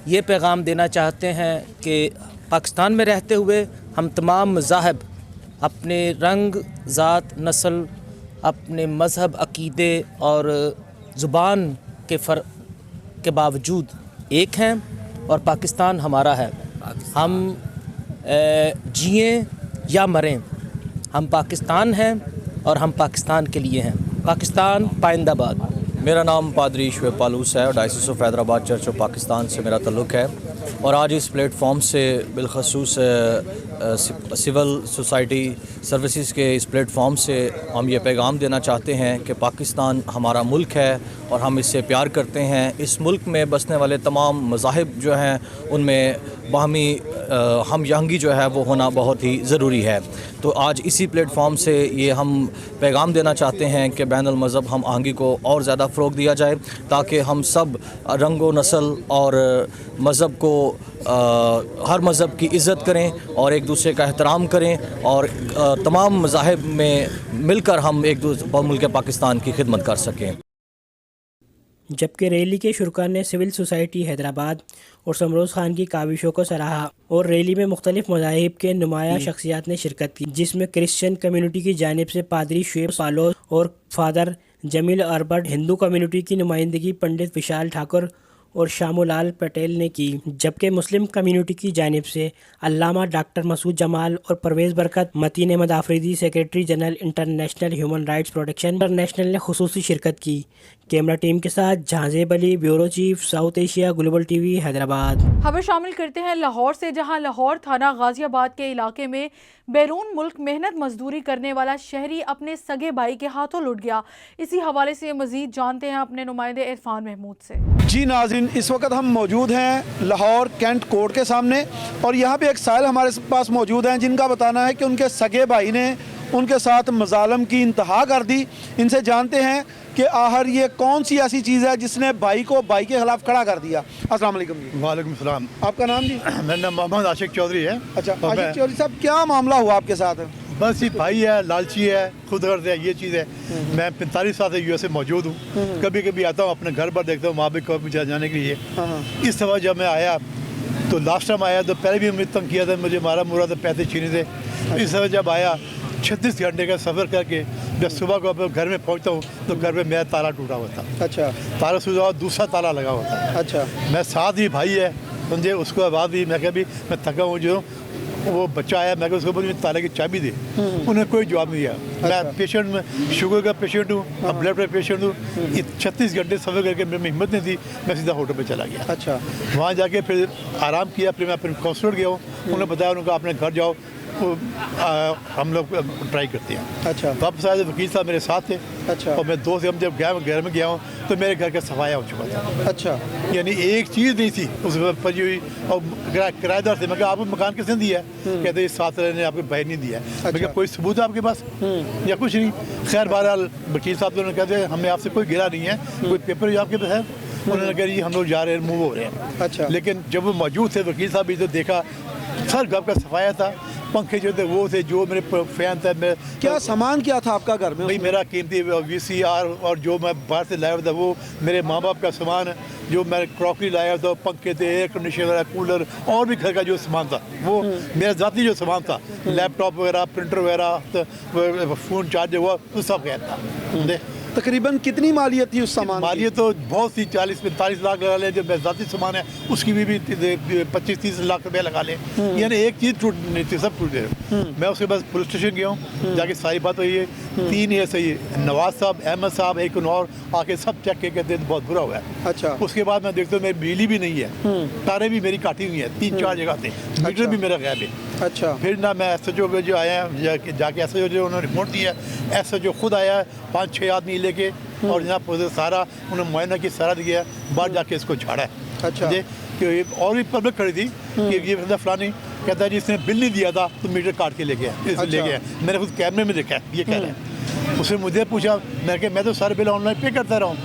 ये पैगाम देना चाहते हैं कि पाकिस्तान में रहते हुए हम तमाम मज़ाहब अपने रंग, ज़ात, नस्ल, अपने मज़हब, अक़ीदे और ज़ुबान के फ़र्क के बावजूद एक हैं और पाकिस्तान हमारा है। हम जिएं या मरें, हम पाकिस्तान हैं और हम पाकिस्तान के लिए हैं। पाकिस्तान पाइंदाबाद। मेरा नाम पादरी शुएब पालूस है और diocese of Hyderabad church of Pakistan से मेरा तल्लुक़ है और आज इस प्लेटफॉर्म से बिलखसूस सिविल सोसाइटी सर्विसेज के इस प्लेटफॉर्म से हम ये पैगाम देना चाहते हैं कि पाकिस्तान हमारा मुल्क है और हम इससे प्यार करते हैं। इस मुल्क में बसने वाले तमाम मज़ाहिब जो हैं उनमें बाहमी हम यहंगी जो है वो होना बहुत ही ज़रूरी है। तो आज इसी प्लेटफॉर्म से ये हम पैगाम देना चाहते हैं कि बैनुल मज़हब हम आहंगी को और ज़्यादा फ़रोग़ दिया जाए ताकि हम सब रंग व नस्ल और मज़हब को हर मज़हब की इज़्ज़त करें और एक दूसरे का एहतराम करें और तमाम मज़ाहिब में मिलकर हम एक दूसरे मुल्क पाकिस्तान की खिदमत कर सकें। जबकि रैली के शुरका ने सिविल सोसाइटी हैदराबाद और समरोज़ खान की काविशों को सराहा और रैली में मुख्तलिफ मज़ाहिब के नुमाया शख्सियात ने शिरकत की, जिसमें क्रिश्चियन कम्युनिटी की जानिब से पादरी शुएब पालोस और फादर जमील अरबट, हिंदू कम्युनिटी की नुमाइंदगी पंडित विशाल ठाकुर और शामूलाल पटेल ने की, जबकि मुस्लिम कम्युनिटी की जानिब से अल्लामा डॉक्टर मसूद जमाल और Parvez Barkat, Mateen Ahmed Afridi, secretary general international human rights protection international ने खुसूसी शिरकत की। कैमरा टीम के साथ Jahanzeb Ali, bureau chief, South Asia Global TV, Hyderabad. खबर शामिल करते हैं लाहौर से, जहां लाहौर थाना गाजियाबाद के इलाके में बैरून मुल्क मेहनत मजदूरी करने वाला शहरी अपने सगे भाई के हाथों लुट गया। इसी हवाले से मजीद जानते हैं अपने नुमाइंदे इरफान महमूद से। जी नाज़रीन, इस वक्त हम मौजूद हैं लाहौर कैंट कोर्ट के सामने और यहाँ पे एक साहिल हमारे पास मौजूद हैं जिनका बताना है कि उनके सगे भाई ने उनके साथ मजालम की इंतहा कर दी। इनसे जानते हैं कि आखिर ये कौन सी ऐसी चीज़ है जिसने भाई को भाई के खिलाफ खड़ा कर दिया। अस्सलाम वालेकुम जी। वालेकुम सलाम। आपका नाम जी? मेरा नाम मोहम्मद आशिक चौधरी है। अच्छा, आशिक चौधरी साहब, क्या मामला हुआ आपके साथ? बस ये भाई है, लालची है, खुद गर्द है, ये चीज़ है। मैं 45 साल से यूएसए मौजूद हूँ। कभी कभी आता हूँ अपने घर पर, देखता हूँ माँ बाप को मुझे जाने के लिए। इस दफ़ा जब मैं आया तो लास्ट टाइम आया तो पहले भी उम्मीद तंग किया था, मुझे मारा मुरा था, पैसे छीने थे। इस दफ़ा जब आया 36 घंटे का सफ़र करके जब सुबह को अपने घर में पहुंचता हूँ तो घर में मेरा ताला टूटा हुआ था। अच्छा। ताला सुझाव दूसरा ताला लगा हुआ था। अच्छा। मैं साथ ही भाई है समझे, उसको बाद भी मैं कहा भी मैं थका हूँ, जो वो बच्चा आया मैं उसको बोली ताले की चाबी दे, उन्होंने कोई जवाब नहीं दिया। मैं पेशेंट में शुगर का पेशेंट हूँ, ब्लड प्रेशर पेशेंट हूँ। 36 घंटे सफ़र करके मेरी हिम्मत नहीं थी, मैं सीधा होटल पे चला गया। अच्छा। वहाँ जाके फिर आराम किया, फिर मैं अपने काउंसलर गया हूँ, उन्होंने बताया उनका अपने घर जाओ, हम लोग ट्राई करते हैं। अच्छा। वापस आए तो वकील साहब मेरे साथ थे। अच्छा। और मैं दोस्त हम जब गया घर में गया हूँ तो मेरे घर का सफाया हो चुका था। अच्छा। यानी एक चीज़ नहीं थी उस पर हुई। और किराएदार थे, मैं कहा आपको मकान किसने दिया है? कहते ये साथ रहने आपके भाई नहीं दिया है। मैं कहा कोई सबूत है आपके पास या कुछ नहीं? खैर बहरहाल वकील साहब ने कहते हमें आपसे कोई गिला नहीं है, कोई पेपर आपके पास है? उन्होंने कहा जी हम लोग जा रहे हैं, मूव हो रहे हैं। अच्छा। लेकिन जब वो मौजूद थे वकील साहब भी तो देखा सर घर का सफाया था, पंखे जो थे वो थे, जो मेरे फैन था। मैं क्या सामान क्या था आपका घर में? भाई मेरा कीमती VCR और जो मैं बाहर से लाया था वो मेरे माँ बाप का सामान है, जो मैं क्रॉकरी लाया था, पंखे थे, एयर कंडीशनर, कूलर और भी घर का जो सामान था वो मेरा ज़ाती जो सामान था, लैपटॉप वगैरह, प्रिंटर वगैरह, फ़ोन चार्जर हुआ वो सब गया था। तकरीबन कितनी मालियत थी उस सामान? मालियत तो बहुत सी 40-45 लाख लगा लें, जो ज़ाती सामान है उसकी भी 25-30 लाख रुपया लगा लें। यानी एक चीज़ टूट नहीं थी, सब टूट गए। मैं उसके बाद पुलिस स्टेशन गया हूँ, जाके सारी बात हुई है। 3 ये सही है, नवाज साहब, अहमद साहब, एक और आके सब चेक के कहते हैं बहुत बुरा हुआ है। अच्छा। उसके बाद मैं देखता हूँ मेरी बिजली भी नहीं है, तारें भी मेरी काटी हुई हैं 3-4 जगह से, मीटर भी मेरा गायब है। अच्छा। फिर ना मैं SHO को जो आया जाके SHO जो उन्होंने रिपोर्ट दिया, SHO खुद आया 5-6 आदमी लेके और यहाँ सारा उन्होंने मुआयना की सारा दिया, बाहर जाके इसको झाड़ा है। अच्छा। कि और भी पब्लिक खड़ी थी कि ये बंदा फलानी कहता है जी इसने बिल नहीं दिया था तो मीटर काट के ले गया। ले गया, मैंने खुद कैमरे में देखा है ये कह रहे हैं। उसने मुझे पूछा, मैं कहा मैं तो सारे बिल ऑनलाइन पे करता रहा हूँ।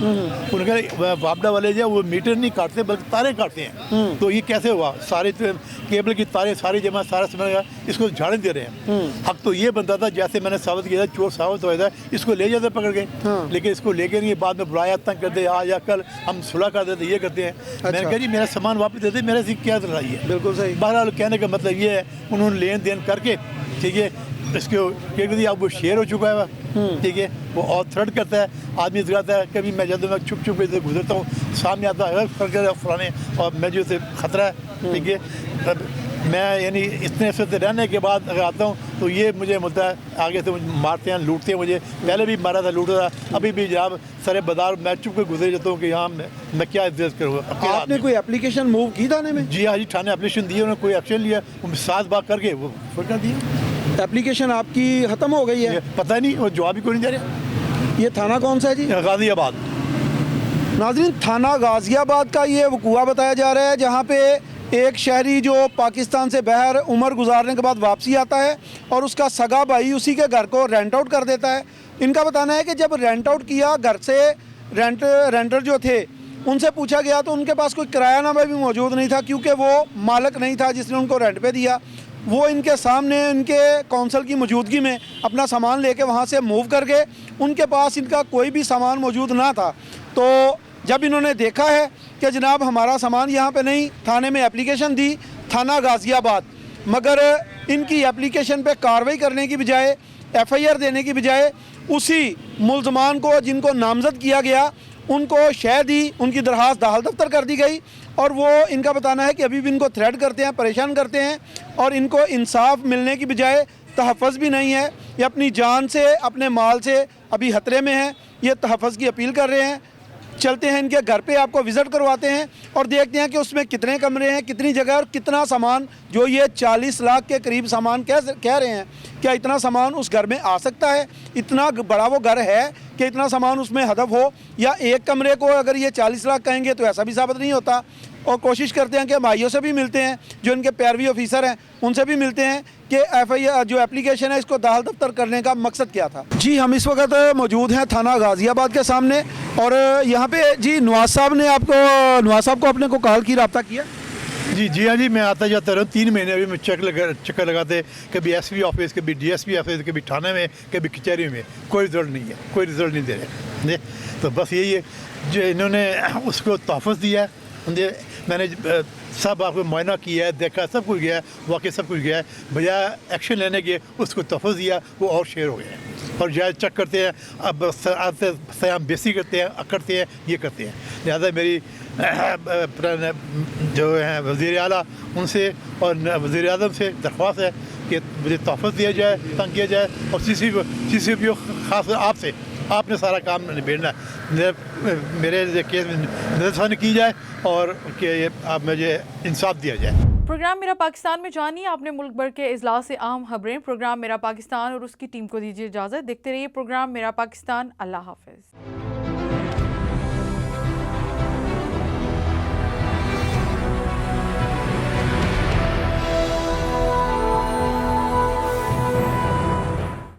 उन्होंने कहा वापडा वाले जो वो मीटर नहीं काटते बल्कि तारे काटते हैं। तो ये कैसे हुआ? सारे केबल की तारें सारी जमा सारा समय इसको झाड़े दे रहे हैं। हक तो ये बनता था जैसे मैंने साबित किया था, चोर साबित हुआ था, इसको ले जाते पकड़ के। लेकिन इसको लेके नहीं, बाद में बुलाया, तंग करते, आज या कल हम सुलह कर देते, ये करते हैं। मैंने कहा जी मेरा सामान वापस देते, मेरे से क्या लड़ाई है? बिल्कुल सही। बहरहाल कहने का मतलब ये है उन्होंने लेन देन करके, ठीक है, इसको अब वो शेयर हो चुका है, ठीक है, वो और थ्रेड करता है, आदमी दिखाता है। कभी मैं जब मैं छुप छुप के गुजरता हूँ, सामने आता है फलाने और मैं जो से खतरा है, ठीक है, मैं यानी इतने से रहने के बाद अगर आता हूँ तो ये मुझे मिलता है, आगे से मुझे मारते हैं, लूटते हैं मुझे, पहले भी मारा था, लूटा था, अभी भी जनाब सारे बाजार मैं चुप के गुजर जाता हूँ कि यहाँ मैं क्या इज्जत करूँ। आपने कोई एप्लीकेशन मूव की थाने में? जी हाँ जी, थाने एप्लीकेशन दी, उन्होंने कोई एक्शन लिया, 7 बार करके वो फटका दिया। एप्लीकेशन आपकी ख़त्म हो गई है? पता नहीं, वो जवाब ही कोई नहीं दे रहे। ये थाना कौन सा है जी? गाजियाबाद। नाज़रीन, थाना गाजियाबाद का ये वक़ूआ बताया जा रहा है जहाँ पे एक शहरी जो पाकिस्तान से बाहर उम्र गुजारने के बाद वापसी आता है और उसका सगा भाई उसी के घर को रेंट आउट कर देता है। इनका बताना है कि जब रेंट आउट किया, घर से रेंटर जो थे उनसे पूछा गया तो उनके पास कोई किरायानामा भी मौजूद नहीं था, क्योंकि वो मालिक नहीं था जिसने उनको रेंट पे दिया। वो इनके सामने इनके कौंसल की मौजूदगी में अपना सामान लेके वहाँ से मूव कर गए। उनके पास इनका कोई भी सामान मौजूद ना था। तो जब इन्होंने देखा है कि जनाब हमारा सामान यहाँ पे नहीं, थाने में एप्लीकेशन दी, थाना गाजियाबाद, मगर इनकी एप्लीकेशन पे कार्रवाई करने की बजाय, FIR देने की बजाय उसी मुल्ज़मान को जिनको नामज़द किया गया उनको शह दी, उनकी दरख्वास्त दाखिल दफ्तर कर दी गई। और वो इनका बताना है कि अभी भी इनको थ्रेट करते हैं, परेशान करते हैं और इनको इंसाफ मिलने की बजाय तहफ़्फ़ुज़ भी नहीं है। ये अपनी जान से, अपने माल से अभी खतरे में हैं। ये तहफ़्फ़ुज़ की अपील कर रहे हैं। चलते हैं इनके घर पे, आपको विज़िट करवाते हैं और देखते हैं कि उसमें कितने कमरे हैं, कितनी जगह और कितना सामान, जो ये 40 लाख के करीब सामान कह रहे हैं, क्या इतना सामान उस घर में आ सकता है? इतना बड़ा वो घर है कि इतना सामान उसमें हदफ हो? या एक कमरे को अगर ये 40 लाख कहेंगे तो ऐसा भी साबित नहीं होता। और कोशिश करते हैं कि भाइयों से भी मिलते हैं, जो इनके पैरवी ऑफिसर हैं उनसे भी मिलते हैं कि FIR जो एप्लीकेशन है इसको दाखिल दफ्तर करने का मकसद क्या था। जी, हम इस वक्त मौजूद हैं थाना गाजियाबाद के सामने और यहाँ पे जी नवाज साहब को अपने को कॉल की, रब्ता किया? जी हाँ जी, मैं आता जाता रहा, 3 महीने अभी मैं चक्कर लगाते, कभी SP ऑफिस, कभी DSP ऑफिस, कभी थाने में, कभी कचहरी में, कोई रिजल्ट नहीं है, कोई रिजल्ट नहीं दे रहे। तो बस यही है जो इन्होंने उसको तहफ़्फ़ुज़ दिया है। मैंने सब आपको मुआयना किया है, देखा, सब कुछ गया है, वाकई सब कुछ गया है, बजाय एक्शन लेने के उसको तहफ़्फ़ुज़ दिया, वो और शेर हो गया है और जायज़ चेक करते हैं, अब आते सयाम बेसी करते हैं, अकड़ते हैं, ये करते हैं। लिहाजा मेरी जो हैं वज़ीर आला उनसे और वज़ीर आज़म से दरख्वास्त है कि मुझे तहफ़्फ़ुज़ दिया जाए, तंग किया जाए और CCP ख़ास आपसे, आपने सारा काम निबेड़ना है, मेरे केस में नज़रसानी की जाए और कि आप मुझे इंसाफ दिया जाए। प्रोग्राम मेरा पाकिस्तान में जानिए आपने मुल्क भर के इजलास से अहम खबरें। प्रोग्राम मेरा पाकिस्तान और उसकी टीम को दीजिए इजाज़त। देखते रहिए प्रोग्राम मेरा पाकिस्तान। अल्लाह हाफ़िज़।